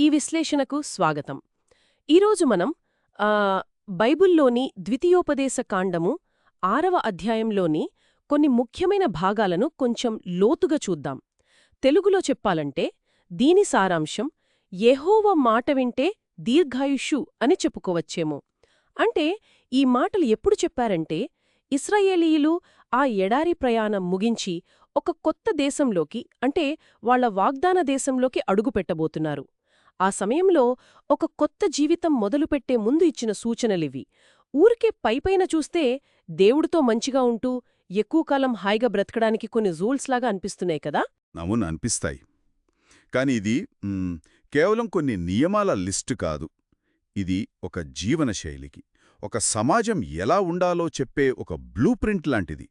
ఈ విశ్లేషణకు స్వాగతం. ఈరోజు మనం బైబిల్లోని ద్వితీయోపదేశ కాండము 6వ అధ్యాయంలోని కొన్ని ముఖ్యమైన భాగాలను కొంచెం లోతుగా చూద్దాం. తెలుగులో చెప్పాలంటే దీని సారాంశం యెహోవా మాట వింటే దీర్ఘాయుష్షు అని చెప్పుకోవచ్చేమో. అంటే ఈ మాటలు ఎప్పుడు చెప్పారంటే ఇశ్రాయేలీయులు ఆ ఎడారి ప్రయాణం ముగించి ఒక కొత్త దేశంలోకి అంటే వాళ్ల వాగ్దాన దేశంలోకి అడుగుపెట్టబోతున్నారు. ఆ సమయంలో ఒక కొత్త జీవితం మొదలుపెట్టే ముందు ఇచ్చిన సూచనలివి. ఊరికే పైపైన చూస్తే దేవుడితో మంచిగా ఉంటూ ఎక్కువ కాలం హాయిగా బ్రతకడానికి కొన్ని రూల్స్లాగా అనిపిస్తున్నాయి కదా. అవును, అనిపిస్తాయి. కాని ఇది కేవలం కొన్ని నియమాల లిస్టు కాదు. ఇది ఒక జీవనశైలికి, ఒక సమాజం ఎలా ఉండాలో చెప్పే ఒక బ్లూ ప్రింట్ లాంటిది.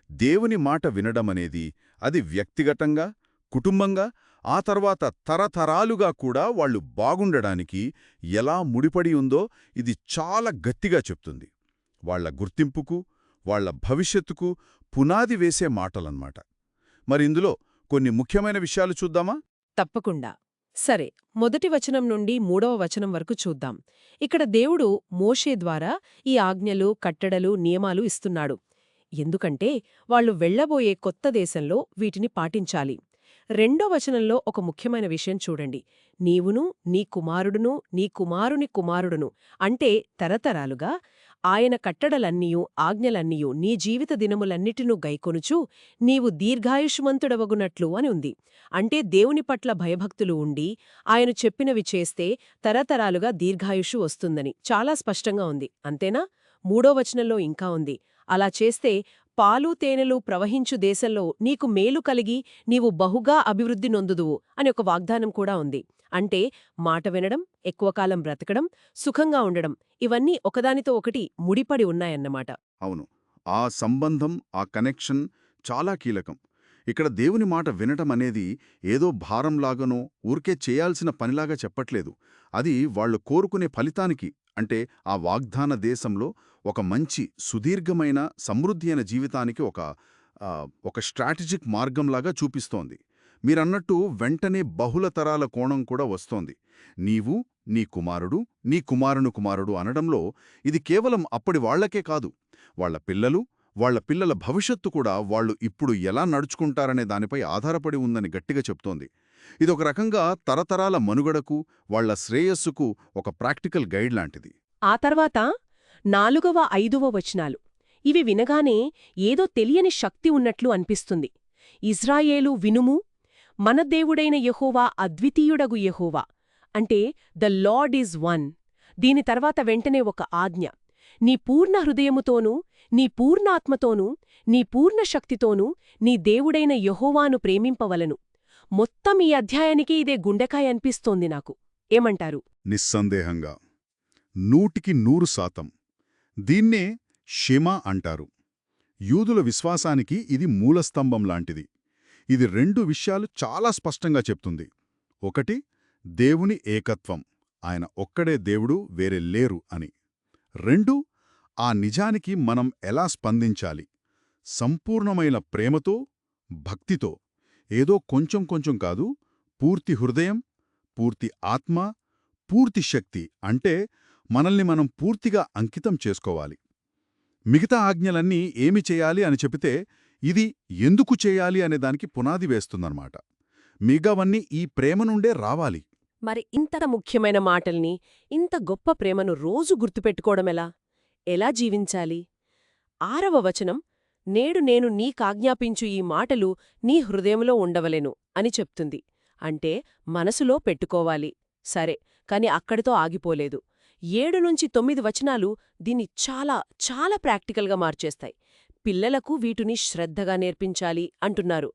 దేవుని మాట వినడమనేది అది వ్యక్తిగతంగా, కుటుంబంగా, ఆ తర్వాత తరతరాలుగా కూడా వాళ్లు బాగుండడానికి ఎలా ముడిపడి ఉందో ఇది చాలా గట్టిగా చెప్తుంది. వాళ్ల గుర్తింపుకు, వాళ్ల భవిష్యత్తుకు పునాది వేసే మాటలన్నమాట. మరిందులో కొన్ని ముఖ్యమైన విషయాలు చూద్దామా? తప్పకుండా. సరే, మొదటి వచనం నుండి 3వ వచనం వరకు చూద్దాం. ఇక్కడ దేవుడు మోషే ద్వారా ఈ ఆజ్ఞలు, కట్టడలు, నియమాలు ఇస్తున్నాడు. ఎందుకంటే వాళ్లు వెళ్లబోయే కొత్త దేశంలో వీటిని పాటించాలి. 2వ వచనంలో ఒక ముఖ్యమైన విషయం చూడండి. నీవును, నీ కుమారుడును, నీ కుమారుని కుమారుడును అంటే తరతరాలుగా ఆయన కట్టడలన్నీయూ, ఆజ్ఞలన్నీయూ నీ జీవిత దినములన్నిటినూ గైకొనుచు నీవు దీర్ఘాయుష్మంతుడవగునట్లు అని ఉంది. అంటే దేవుని పట్ల భయభక్తులు ఉండి ఆయన చెప్పినవి చేస్తే తరతరాలుగా దీర్ఘాయుషు వస్తుందని చాలా స్పష్టంగా ఉంది. అంతేనా? 3వ వచనంలో ఇంకా ఉంది. అలా చేస్తే పాలు తేనెలు ప్రవహించు దేశంలో నీకు మేలు కలిగి నీవు బహుగా అభివృద్ధి నొందుదువు అని ఒక వాగ్దానం కూడా ఉంది. అంటే మాట వినడం, ఎక్కువ కాలం బ్రతకడం, సుఖంగా ఉండడం ఇవన్నీ ఒకదానితో ఒకటి ముడిపడి ఉన్నాయన్నమాట. అవును, ఆ సంబంధం, ఆ కనెక్షన్ చాలా కీలకం. ఇక్కడ దేవుని మాట వినటం అనేది ఏదో భారంలాగానో ఊరికే చేయాల్సిన పనిలాగా చెప్పట్లేదు. అది వాళ్లు కోరుకునే ఫలితానికి, అంటే ఆ వాగ్దాన దేశంలో ఒక మంచి సుదీర్ఘమైన సమృద్ధి అయిన జీవితానికి ఒక స్ట్రాటజిక్ మార్గంలాగా చూపిస్తోంది. మీరన్నట్టు వెంటనే బహుళ తరాల కోణం కూడా వస్తోంది. నీవు, నీ కుమారుడు, నీ కుమారుని కుమారుడు అనడంలో ఇది కేవలం అప్పటి వాళ్లకే కాదు, వాళ్ల పిల్లలు, వాళ్ల పిల్లల భవిష్యత్తు కూడా వాళ్లు ఇప్పుడు ఎలా నడుచుకుంటారనే దానిపై ఆధారపడి ఉందని గట్టిగా చెప్తోంది. ఇదొక రకంగా తరతరాల మనుగడకు, వాళ్ల శ్రేయస్సుకు ఒక ప్రాక్టికల్ గైడ్ లాంటిది. ఆ తర్వాత 4వ, 5వ వచనాలు ఇవి వినగానే ఏదో తెలియని శక్తి ఉన్నట్లు అనిపిస్తుంది. ఇజ్రాయేలు వినుము, మన దేవుడైన యెహోవా అద్వితీయుడగు యెహోవా అంటే ద లార్డ్ ఈజ్ వన్. దీని తర్వాత వెంటనే ఒక ఆజ్ఞ. నీ పూర్ణ హృదయముతోనూ, నీ పూర్ణాత్మతోనూ, నీ పూర్ణ శక్తితోనూ నీ దేవుడైన యెహోవాను ప్రేమింపవలను. మొత్తం ఈ అధ్యాయానికి ఇదే గుండెకాయ అనిపిస్తోంది నాకు. ఏమంటారు? నిస్సందేహంగా 100% దీన్నే షెమా అంటారు. యూదుల విశ్వాసానికి ఇది మూలస్తంభం లాంటిది. ఇది 2 విషయాలు చాలా స్పష్టంగా చెప్తుంది. ఒకటి, దేవుని ఏకత్వం, ఆయన ఒక్కడే దేవుడు, వేరే లేరు అని. 2, ఆ నిజానికి మనం ఎలా స్పందించాలి, సంపూర్ణమైన ప్రేమతో, భక్తితో. ఏదో కొంచెం కొంచెం కాదు, పూర్తి హృదయం, పూర్తి ఆత్మ, పూర్తి శక్తి. అంటే మనల్ని మనం పూర్తిగా అంకితం చేసుకోవాలి. మిగతా ఆజ్ఞలన్నీ ఏమి చేయాలి అని చెబితే ఇది ఎందుకు చేయాలి అనే దానికి పునాది వేస్తుందన్నమాట. మిగవన్నీ ఈ ప్రేమ నుండే రావాలి. మరి ఇంత ముఖ్యమైన మాటల్ని, ఇంత గొప్ప ప్రేమను రోజు గుర్తుపెట్టుకోవడమెలా? ఎలా జీవించాలి? 6వ వచనం నేడు నేను నీకాజ్ఞాపించు ఈ మాటలు నీ హృదయంలో ఉండవలెను అని చెప్తుంది. అంటే మనసులో పెట్టుకోవాలి. సరే, కాని అక్కడితో ఆగిపోలేదు. 7-9 వచనాలు దీన్ని చాలా చాలా ప్రాక్టికల్గా మార్చేస్తాయి. పిల్లలకు వీటిని శ్రద్ధగా నేర్పించాలి అంటున్నారు.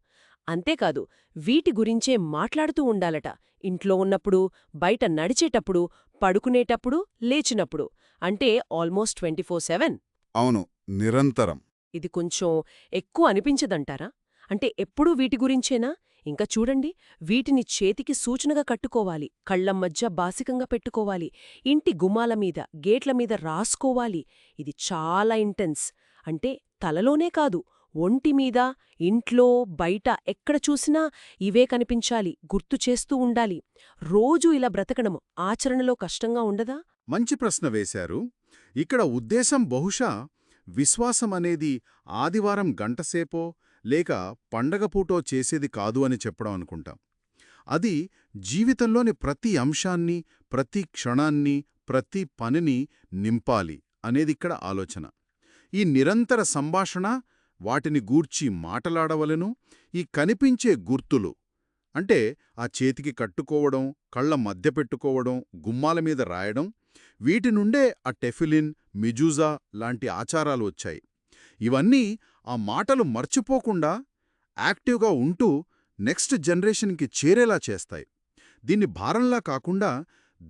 అంతేకాదు, వీటి గురించే మాట్లాడుతూ ఉండాలట. ఇంట్లో ఉన్నప్పుడు, బయట నడిచేటప్పుడు, పడుకునేటప్పుడు, లేచినప్పుడు. అంటే ఆల్మోస్ట్ 24/7. అవును, నిరంతరం. ఇది కొంచెం ఎక్కువ అనిపించదంటారా? అంటే ఎప్పుడూ వీటి గురించేనా? ఇంకా చూడండి, వీటిని చేతికి సూచనగా కట్టుకోవాలి, కళ్లం మధ్య బాసికంగా పెట్టుకోవాలి, ఇంటి గుమ్మాలమీద, గేట్లమీద రాసుకోవాలి. ఇది చాలా ఇంటెన్స్. అంటే తలలోనే కాదు, ఒంటిమీద, ఇంట్లో, బయట ఎక్కడ చూసినా ఇవే కనిపించాలి, గుర్తు చేస్తూ ఉండాలి. రోజూ ఇలా బ్రతకడం ఆచరణలో కష్టంగా ఉండదా? మంచి ప్రశ్న వేశారు. ఇక్కడ ఉద్దేశం బహుశా విశ్వాసమనేది ఆదివారం గంటసేపో లేక పండగపూటో చేసేది కాదు అని చెప్పడం అనుకుంటాం. అది జీవితంలోని ప్రతి అంశాన్ని, ప్రతి క్షణాన్ని, ప్రతి పనిని నింపాలి అనేదిక్కడ ఆలోచన. ఈ నిరంతర సంభాషణ, వాటిని గూర్చి మాటలాడవలెను. ఈ కనిపించే గుర్తులు అంటే ఆ చేతికి కట్టుకోవడం, కళ్ల మధ్య పెట్టుకోవడం, గుమ్మాల మీద రాయడం, వీటి నుండే ఆ టెఫిలిన్, మిజూజా లాంటి ఆచారాలు వచ్చాయి. ఇవన్నీ ఆ మాటలు మర్చిపోకుండా యాక్టివ్గా ఉంటూ నెక్స్ట్ జనరేషన్కి చేరేలా చేస్తాయి. దీన్ని భారంలా కాకుండా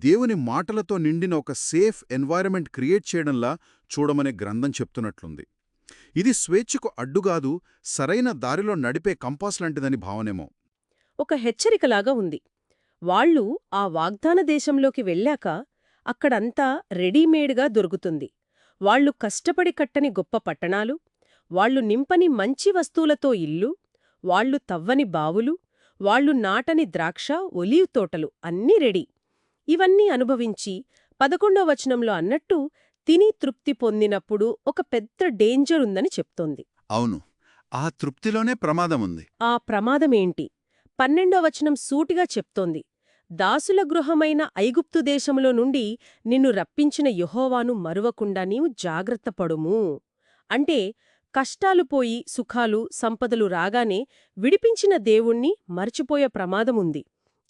దేవుని మాటలతో నిండిన ఒక సేఫ్ ఎన్వైరన్మెంట్ క్రియేట్ చేయడంలా చూడమనే గ్రంథం చెప్తున్నట్లుంది. ఇది స్వేచ్ఛకు అడ్డుగాదు, సరైన దారిలో నడిపే కంపాస్ లాంటిదని భావనేమో. ఒక హెచ్చరికలాగా ఉంది. వాళ్ళు ఆ వాగ్దాన దేశంలోకి వెళ్ళాక అక్కడంతా రెడీమేడ్గా దొరుకుతుంది. వాళ్ళు కష్టపడి కట్టని గొప్ప పట్టణాలు, వాళ్ళు నింపని మంచి వస్తువులతో ఇల్లు, వాళ్ళు తవ్వని బావులు, వాళ్ళు నాటని ద్రాక్ష, ఒలీవ్ తోటలు అన్నీ రెడీ. ఇవన్నీ అనుభవించి 11వ వచనంలో అన్నట్టు తిని తృప్తి పొందినప్పుడు ఒక పెద్ద డేంజర్ ఉందని చెప్తోంది. అవును, ఆ తృప్తిలోనే ప్రమాదముంది. ఆ ప్రమాదమేంటి? 12వ వచనం సూటిగా చెప్తోంది. దాసుల గృహమైన ఐగుప్తు దేశంలో నుండి నిన్ను రప్పించిన యెహోవాను మరువకుండా నీవు జాగ్రత్తపడుము. అంటే కష్టాలు పోయి సుఖాలు, సంపదలు రాగానే విడిపించిన దేవుణ్ణి మర్చిపోయే ప్రమాదముంది.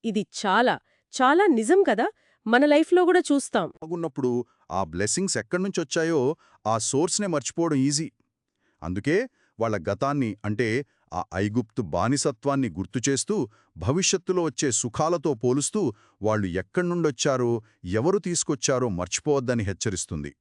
ఇది చాలా, చాలా నిజం కదా, మన లైఫ్లో కూడా చూస్తాం. బాగున్నప్పుడు ఆ బ్లెస్సింగ్స్ ఎక్కడ్నుంచొచ్చాయో ఆ సోర్స్నే మర్చిపోవడం ఈజీ. అందుకే వాళ్ళ గతాన్ని అంటే ఆ ఐగుప్తు బానిసత్వాన్ని గుర్తుచేస్తూ, భవిష్యత్తులో వచ్చే సుఖాలతో పోలుస్తూ వాళ్ళు ఎక్కడ్నుండొచ్చారో, ఎవరు తీసుకొచ్చారో మర్చిపోవద్దని హెచ్చరిస్తుంది.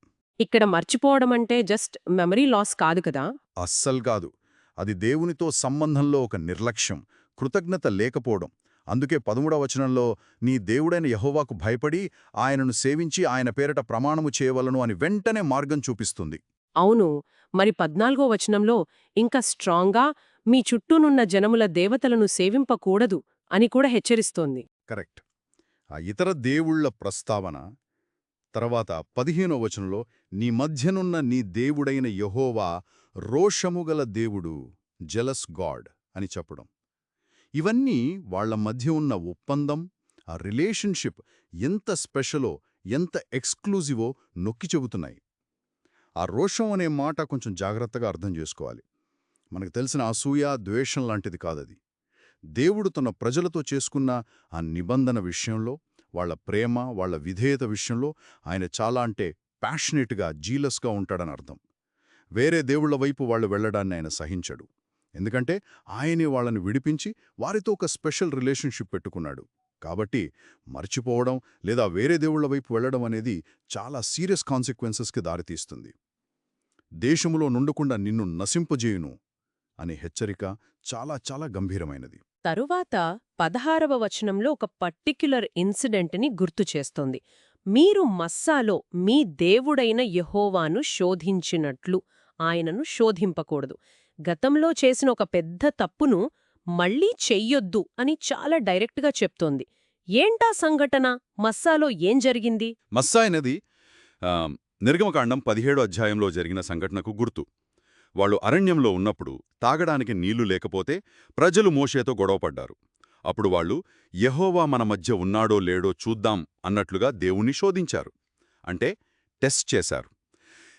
ఇక్కడ మర్చిపోవడమంటే జస్ట్ మెమరీ లాస్ కాదు కదా. అస్సల్కాదు. అది దేవునితో సంబంధంలో ఒక నిర్లక్ష్యం, కృతజ్ఞత లేకపోవడం. అందుకే 13వ వచనంలో నీ దేవుడైన యెహోవాకు భయపడి ఆయనను సేవించి ఆయన పేరట ప్రమాణము చేయవలను అని వెంటనే మార్గం చూపిస్తుంది. అవును, మరి 14వ వచనంలో ఇంకా స్ట్రాంగ్గా మీ చుట్టూనున్న జనముల దేవతలను సేవింపకూడదు అని కూడా హెచ్చరిస్తోంది. కరెక్ట్. ఆ ఇతర దేవుళ్ల ప్రస్తావన తర్వాత 15వ వచనంలో నీ మధ్యనున్న నీ దేవుడైన యెహోవా రోషముగల దేవుడు, జెలస్ గాడ్ అని చెప్పడం. ఇవన్నీ వాళ్ల మధ్య ఉన్న ఒప్పందం, ఆ రిలేషన్షిప్ ఎంత స్పెషలో, ఎంత ఎక్స్క్లూజివో నొక్కి చెబుతున్నాయి. ఆ రోషం అనే మాట కొంచెం జాగ్రత్తగా అర్థం చేసుకోవాలి. మనకు తెలిసిన అసూయ, ద్వేషం లాంటిది కాదది. దేవుడు తన ప్రజలతో చేసుకున్న ఆ నిబంధన విషయంలో, వాళ్ల ప్రేమ, వాళ్ల విధేయత విషయంలో ఆయన చాలా అంటే ప్యాషనేట్గా, జీలస్గా ఉంటాడని అర్థం. వేరే దేవుళ్ల వైపు వాళ్ళు వెళ్లడాన్ని ఆయన సహించడు. ఎందుకంటే ఆయనే వాళ్ళని విడిపించి వారితో ఒక స్పెషల్ రిలేషన్షిప్ పెట్టుకున్నాడు. కాబట్టి మర్చిపోవడం లేదా వేరే దేవుళ్ల వైపు వెళ్లడం అనేది చాలా సీరియస్ కాన్సిక్వెన్సెస్కి దారితీస్తుంది. దేశములో నుండకుండా నిన్ను నశింపజేయును అనే హెచ్చరిక చాలా చాలా గంభీరమైనది. తరువాత 16వ వచనంలో ఒక పర్టిక్యులర్ ఇన్సిడెంట్ని గుర్తు చేస్తోంది. మీరు మస్సాలో మీ దేవుడైన యెహోవాను శోధించినట్లు ఆయనను శోధింపకూడదు. గతంలో చేసిన ఒక పెద్ద తప్పును మళ్లీ చెయ్యొద్దు అని చాలా డైరెక్ట్గా చెప్తోంది. ఏంటా సంఘటన? మస్సాలో ఏం జరిగింది? మస్సా అనేది నిర్గమకాండం 17వ అధ్యాయంలో జరిగిన సంఘటనకు గుర్తు. వాళ్ళు అరణ్యంలో ఉన్నప్పుడు తాగడానికి నీళ్లు లేకపోతే ప్రజలు మోషేతో గొడవపడ్డారు. అప్పుడు వాళ్ళు యెహోవా మన మధ్య ఉన్నాడో లేడో చూద్దాం అన్నట్లుగా దేవుణ్ణి శోధించారు. అంటే టెస్ట్ చేశారు.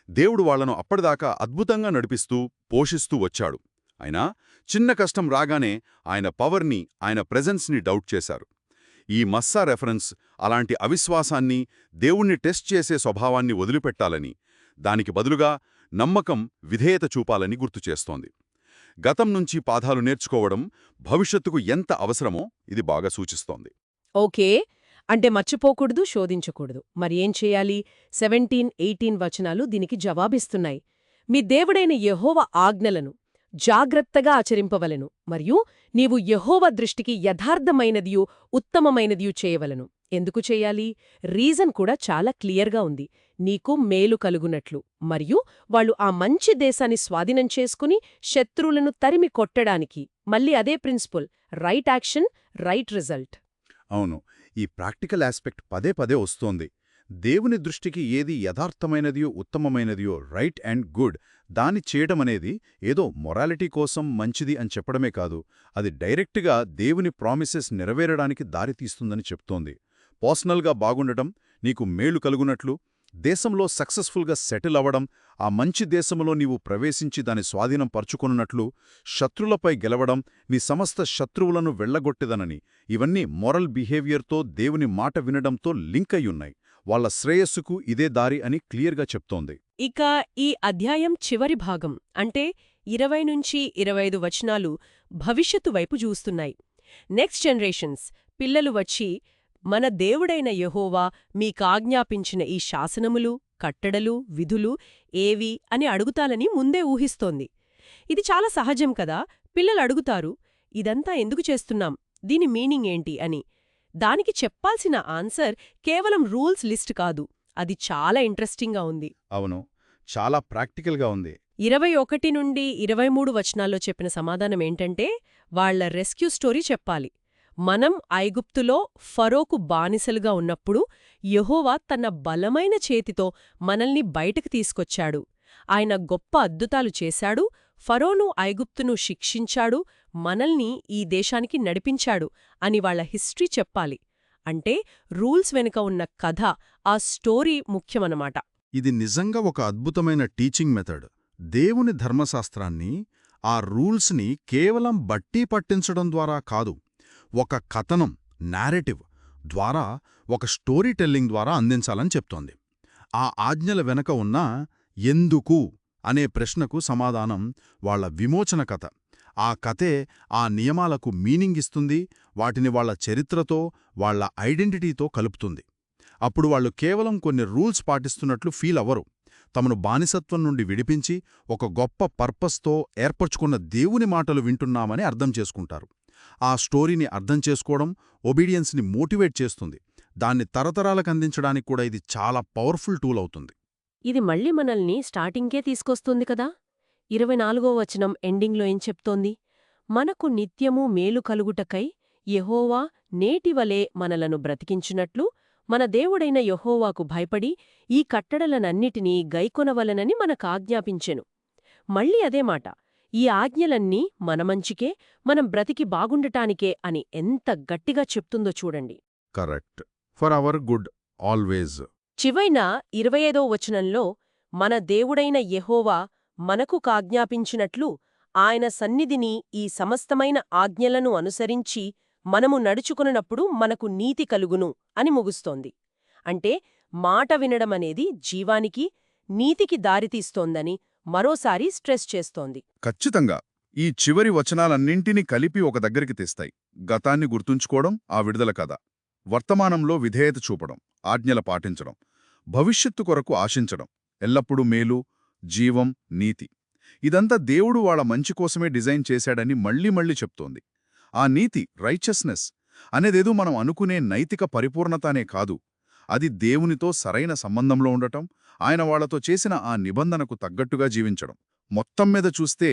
దేవుడు వాళ్లను అప్పటిదాకా అద్భుతంగా నడిపిస్తూ, పోషిస్తూ వచ్చాడు. అయినా చిన్న కష్టం రాగానే ఆయన పవర్ని, ఆయన ప్రెజెన్స్ని డౌట్ చేశారు. ఈ మస్సా రెఫరెన్స్ అలాంటి అవిశ్వాసాన్ని, దేవుణ్ణి టెస్ట్ చేసే స్వభావాన్ని వదిలిపెట్టాలని, దానికి బదులుగా నమ్మకం, విధేయత చూపాలని గుర్తుచేస్తోంది. గతం నుంచి పాఠాలు నేర్చుకోవడం భవిష్యత్తుకు ఎంత అవసరమో ఇది బాగా సూచిస్తోంది. ఓకే, అంటే మర్చిపోకూడదు, శోధించకూడదు. మరి ఏం చేయాలి? 17, 18 వచనాలు దీనికి జవాబిస్తున్నాయి. మీ దేవుడైన యెహోవా ఆజ్ఞలను జాగ్రత్తగా ఆచరింపవలెను, మరియు నీవు యెహోవా దృష్టికి యథార్థమైనదియు ఉత్తమమైనదియు చేయవలెను. ఎందుకు చెయ్యాలి? రీజన్ కూడా చాలా క్లియర్గా ఉంది. నీకు మేలు కలుగునట్లు, మరియు వాళ్ళు ఆ మంచి దేశాన్ని స్వాధీనం చేసుకుని శత్రువులను తరిమి కొట్టడానికి. మళ్ళీ అదే principle, right action, right result. అవును, ఈ ప్రాక్టికల్ ఆస్పెక్ట్ పదే పదే వస్తోంది. దేవుని దృష్టికి ఏది యథార్థమైనదియో ఉత్తమమైనదియో రైట్ అండ్ గుడ్ దాన్ని చేయడమనేది ఏదో మొరాలిటీ కోసం మంచిది అని చెప్పడమే కాదు, అది డైరెక్ట్గా దేవుని ప్రామిసెస్ నెరవేరడానికి దారితీస్తుందని చెప్తోంది. పర్సనల్గా బాగుండటం, నీకు మేలు కలుగునట్లు, దేశంలో సక్సెస్ఫుల్గా సెటిల్ అవ్వడం, ఆ మంచి దేశంలో నీవు ప్రవేశించి దాని స్వాధీనం పరుచుకొనున్నట్లు, శత్రులపై గెలవడం, నీ సమస్త శత్రువులను వెళ్లగొట్టెదనని, ఇవన్నీ మొరల్ బిహేవియర్తో దేవుని మాట వినడంతో లింక్ అయ్యున్నాయి. వాళ్ల శ్రేయస్సుకు ఇదే దారి అని క్లియర్గా చెప్తోంది. ఇక ఈ అధ్యాయం చివరి భాగం అంటే 20-25 వచనాలు భవిష్యత్తు వైపు చూస్తున్నాయి. నెక్స్ట్ జనరేషన్స్ పిల్లలు వచ్చి, మన దేవుడైన యెహోవా మీకాజ్ఞాపించిన ఈ శాసనములు, కట్టడలు, విధులు ఏవి అని అడుగుతాలని ముందే ఊహిస్తోంది. ఇది చాలా సహజం కదా. పిల్లలు అడుగుతారు, ఇదంతా ఎందుకు చేస్తున్నాం, దీని మీనింగ్ ఏంటి అని. దానికి చెప్పాల్సిన ఆన్సర్ కేవలం రూల్స్ లిస్ట్ కాదు. అది చాలా ఇంట్రెస్టింగ్గా ఉంది. అవును, చాలా ప్రాక్టికల్గా ఉంది. 21-23 వచనాల్లో చెప్పిన సమాధానమేంటంటే, వాళ్ల రెస్క్యూ స్టోరీ చెప్పాలి. మనం ఐగుప్తులో ఫరోకు బానిసలుగా ఉన్నప్పుడు యెహోవా తన బలమైన చేతితో మనల్ని బయటకు తీసుకొచ్చాడు. ఆయన గొప్ప అద్భుతాలు చేశాడు, ఫరోను ఐగుప్తును శిక్షించాడు, మనల్ని ఈ దేశానికి నడిపించాడు అని వాళ్ల హిస్టరీ చెప్పాలి. అంటే రూల్స్ వెనుక ఉన్న కథ, ఆ స్టోరీ ముఖ్యమన్నమాట. ఇది నిజంగా ఒక అద్భుతమైన టీచింగ్ మెథడ్. దేవుని ధర్మశాస్త్రాన్ని, ఆ రూల్స్ని కేవలం బట్టి పట్టించడం ద్వారా కాదు, ఒక కథనం, నారేటివ్ ద్వారా, ఒక స్టోరీ టెల్లింగ్ ద్వారా అందించాలని చెప్తోంది. ఆ ఆజ్ఞల వెనక ఉన్న ఎందుకు అనే ప్రశ్నకు సమాధానం వాళ్ల విమోచన కథ. ఆ కథే ఆ నియమాలకు మీనింగ్ ఇస్తుంది, వాటిని వాళ్ల చరిత్రతో, వాళ్ల ఐడెంటిటీతో కలుపుతుంది. అప్పుడు వాళ్ళు కేవలం కొన్ని రూల్స్ పాటిస్తున్నట్లు ఫీల్ అవ్వరు. తమను బానిసత్వం నుండి విడిపించి ఒక గొప్ప పర్పస్తో ఏర్పరచుకున్న దేవుని మాటలు వింటున్నామని అర్థం చేసుకుంటారు. ఆ స్టోరీని అర్థం చేసుకోవడం ఒబీడియన్స్ని మోటివేట్ చేస్తుంది. దాన్ని తరతరాలకు అందించడానికి కూడా ఇది చాలా పవర్ఫుల్ టూల్ అవుతుంది. ఇది మళ్ళీ మనల్ని స్టార్టింగ్కే తీసుకొస్తుంది కదా. 24వ వచనం ఎండింగ్లో ఏం చెప్తోంది? మనకు నిత్యము మేలు కలుగుటకై యెహోవా నేటివలే మనలను బ్రతికించునట్లు మన దేవుడైన యెహోవాకు భయపడి ఈ కట్టడలనన్నిటినీ గైకొనవలనని మనకాజ్ఞాపించెను. మళ్ళీ అదే మాట, ఈ ఆజ్ఞలన్నీ మన మంచికే, మనం బ్రతికి బాగుండటానికే అని ఎంత గట్టిగా చెప్తుందో చూడండి. Correct. For our good always. చివైన 25వ వచనంలో మన దేవుడైన యెహోవా మనకు కాజ్ఞాపించినట్లు ఆయన సన్నిధిని ఈ సమస్తమైన ఆజ్ఞలను అనుసరించి మనము నడుచుకున్నప్పుడు మనకు నీతి కలుగును అని ముగుస్తోంది. అంటే మాట వినడమనేది జీవానికి, నీతికి దారితీస్తోందని మరోసారి స్ట్రెస్ చేస్తోంది. ఖచ్చితంగా. ఈ చివరి వచనాలన్నింటినీ కలిపి ఒక దగ్గరికి తెస్తాయి. గతాన్ని గుర్తుంచుకోవడం ఆ విడుదల కథ, వర్తమానంలో విధేయత చూపడం, ఆజ్ఞల పాటించడం, భవిష్యత్తు కొరకు ఆశించడం, ఎల్లప్పుడూ మేలు, జీవం, నీతి. ఇదంతా దేవుడు వాళ్ళ మంచి కోసమే డిజైన్ చేశాడని మళ్లీ మళ్లీ చెప్తోంది. ఆ నీతి, రైచస్నెస్ అనేదేదో మనం అనుకునే నైతిక పరిపూర్ణతనే కాదు, అది దేవునితో సరైన సంబంధంలో ఉండటం, ఆయన వాళ్లతో చేసిన ఆ నిబంధనకు తగ్గట్టుగా జీవించడం. మొత్తం మీద చూస్తే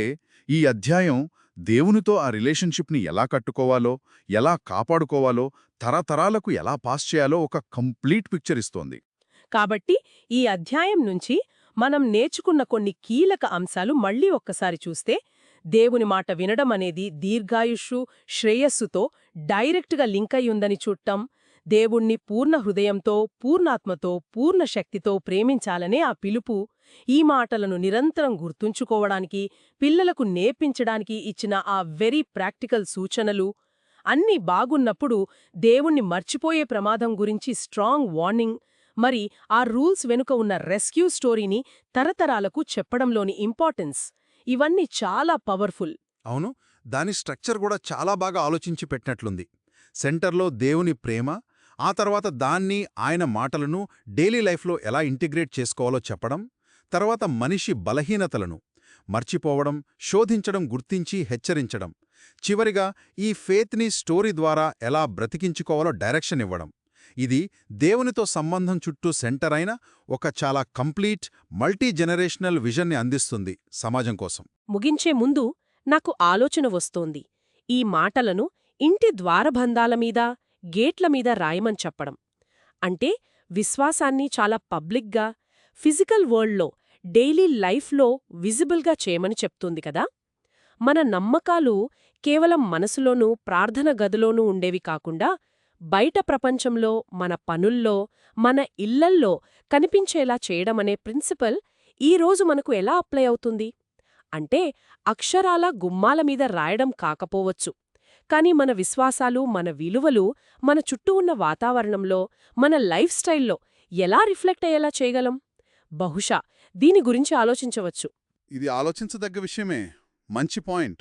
ఈ అధ్యాయం దేవునితో ఆ రిలేషన్షిప్ని ఎలా కట్టుకోవాలో, ఎలా కాపాడుకోవాలో, తరతరాలకు ఎలా పాస్ చేయాలో ఒక కంప్లీట్ పిక్చర్ ఇస్తోంది. కాబట్టి ఈ అధ్యాయం నుంచి మనం నేర్చుకున్న కొన్ని కీలక అంశాలు మళ్లీ ఒక్కసారి చూస్తే, దేవుని మాట వినడం అనేది దీర్ఘాయుష్షు, శ్రేయస్సుతో డైరెక్ట్గా లింక్ అయ్యుందని చూడటం, దేవుణ్ణి పూర్ణ హృదయంతో, పూర్ణాత్మతో, పూర్ణ శక్తితో ప్రేమించాలనే ఆ పిలుపు, ఈ మాటలను నిరంతరం గుర్తుంచుకోవడానికి, పిల్లలకు నేర్పించడానికి ఇచ్చిన ఆ వెరీ ప్రాక్టికల్ సూచనలు అన్నీ బాగున్నప్పుడు దేవుణ్ణి మర్చిపోయే ప్రమాదం గురించి స్ట్రాంగ్ వార్నింగ్, మరి ఆ రూల్స్ వెనుక ఉన్న రెస్క్యూ స్టోరీని తరతరాలకు చెప్పడంలోని ఇంపార్టెన్స్, ఇవన్నీ చాలా పవర్ఫుల్. అవును, దాని స్ట్రక్చర్ కూడా చాలా బాగా ఆలోచించి పెట్టినట్లుంది. సెంటర్లో దేవుని ప్రేమ, ఆ తర్వాత దాన్ని, ఆయన మాటలను డైలీ లైఫ్లో ఎలా ఇంటిగ్రేట్ చేసుకోవాలో చెప్పడం, తర్వాత మనిషి బలహీనతలను మర్చిపోవడం, శోధించడం, గుర్తించి హెచ్చరించడం, చివరిగా ఈ ఫేత్ని స్టోరీ ద్వారా ఎలా బ్రతికించుకోవాలో డైరెక్షన్ ఇవ్వడం. ఇది దేవునితో సంబంధం చుట్టూ సెంటర్ అయిన ఒక చాలా కంప్లీట్ మల్టీ జనరేషనల్ విజన్ని అందిస్తుంది సమాజం కోసం. ముగించే ముందు నాకు ఆలోచన వస్తోంది. ఈ మాటలను ఇంటి ద్వారబంధాల మీద, గేట్ల మీద రాయమని చెప్పడం. అంటే విశ్వాసాన్ని చాలా పబ్లిక్గా, ఫిజికల్ వరల్డ్లో, డైలీ లైఫ్లో విజిబుల్గా చేయమని చెప్తుంది కదా. మన నమ్మకాలు కేవలం మనసులోనూ, ప్రార్థన గదిలోనూ ఉండేవి కాకుండా బయట ప్రపంచంలో, మన పనుల్లో, మన ఇళ్లల్లో కనిపించేలా చేయడమనే ప్రిన్సిపల్ ఈరోజు మనకు ఎలా అప్లై అవుతుంది? అంటే అక్షరాల గుమ్మాల మీద రాయడం కాకపోవచ్చు, కానీ మన విశ్వాసాలు, మన విలువలు మన చుట్టూ ఉన్న వాతావరణంలో, మన లైఫ్ స్టైల్లో ఎలా రిఫ్లెక్ట్ అయ్యేలా చేయగలం? బహుశా దీని గురించి ఆలోచించవచ్చు. ఇది ఆలోచించదగ్గ విషయమే. మంచి పాయింట్.